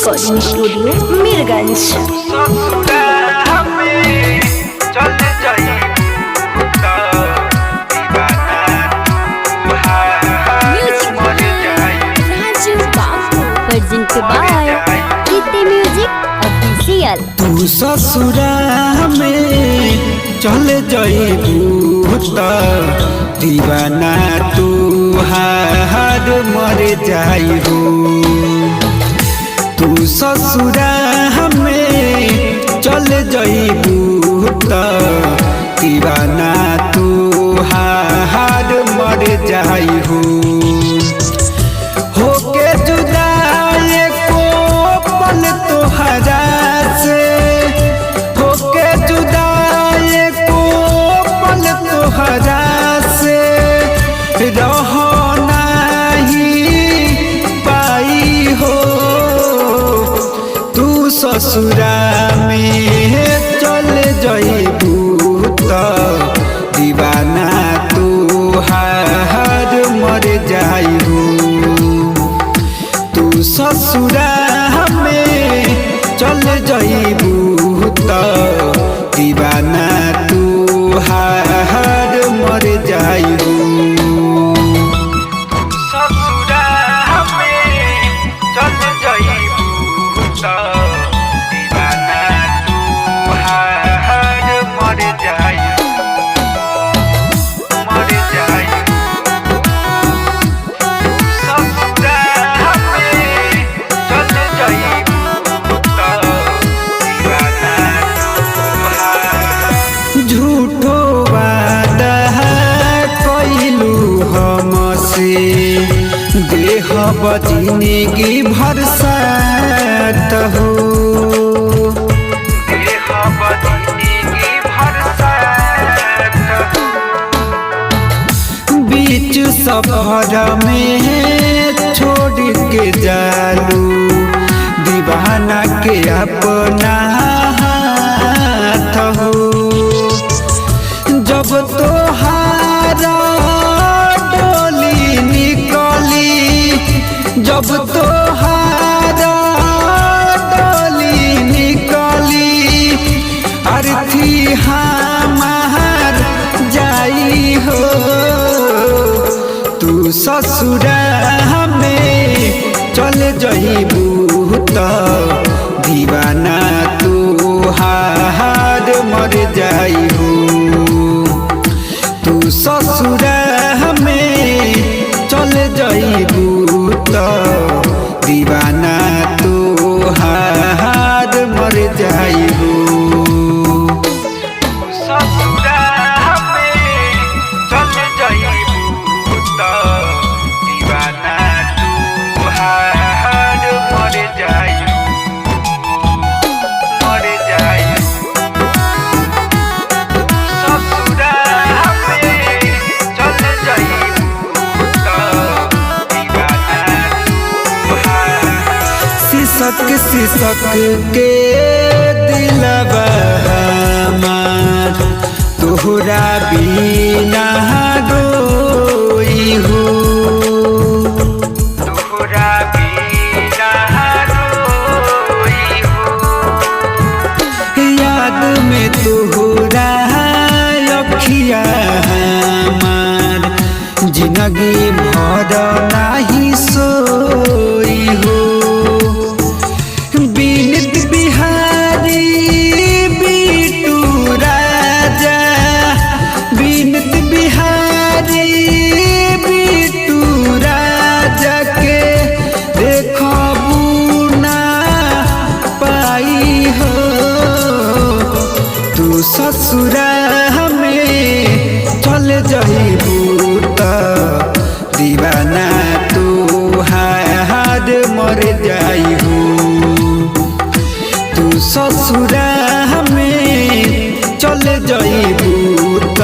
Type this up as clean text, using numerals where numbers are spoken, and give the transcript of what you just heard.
Recording studio Mirganj. तू ससुरा में चल जाइबू त दीवाना तू हार मर जाइबू। तू ससुरा में चल जाइबू त दीवाना तू हार मर जाइबू। होके जुदा एको पल तोहरा से, होके जुदा एको पल तोहरा से रह नहीं पाई हो। तू ससुरा में चल जाइबू त दीवाना तू हार मर जाइबू। तू ससुरा में चल जाइबू त दीवाना तू हार मर जाइबू। ससुरा में चल जाइबू त दीवाना तू हार मर जाइबू। मर जाइबू। ससुरा में चल जाइबू झूठो वादा कइलू हमसे, देह जिंदगी भर साथ हो। देह जिंदगी भर साथ हो। बीच सफर में छोड़ के जालू दीवाना के अपना हाथ हो। जब तोहारा डोली निकली, जब तोहारा डोली निकली, अर्थी हमार जाई हो। तू ससुरा में चल जाइबू त दीवाना तू हार मर जाइबू। तू ससुरा में चल जाइबू त दीवाना तू हार मर जाइबू। ससुरा में चल जाइबू त दीवाना तू हार मर जाइबू। मर जाइबू। ससुरा में चल जाइबू त दीवाना तू हार। सिसक सिसक के दिलवा हमार तोहरा बिना रोई हो। तोहरा बिना रोई हो। याद में तोहरा अखिया हमार जिंदगी भर नाही सोई हो। बीनित बिहारी बीटू राजा, बीनित बिहारी बीटू राजा के देखबू ना पाई हो। तू ससुरा में चल जाइबू त दीवाना तू हार मर जाइबू। तू ससुरा में चल जाइबू त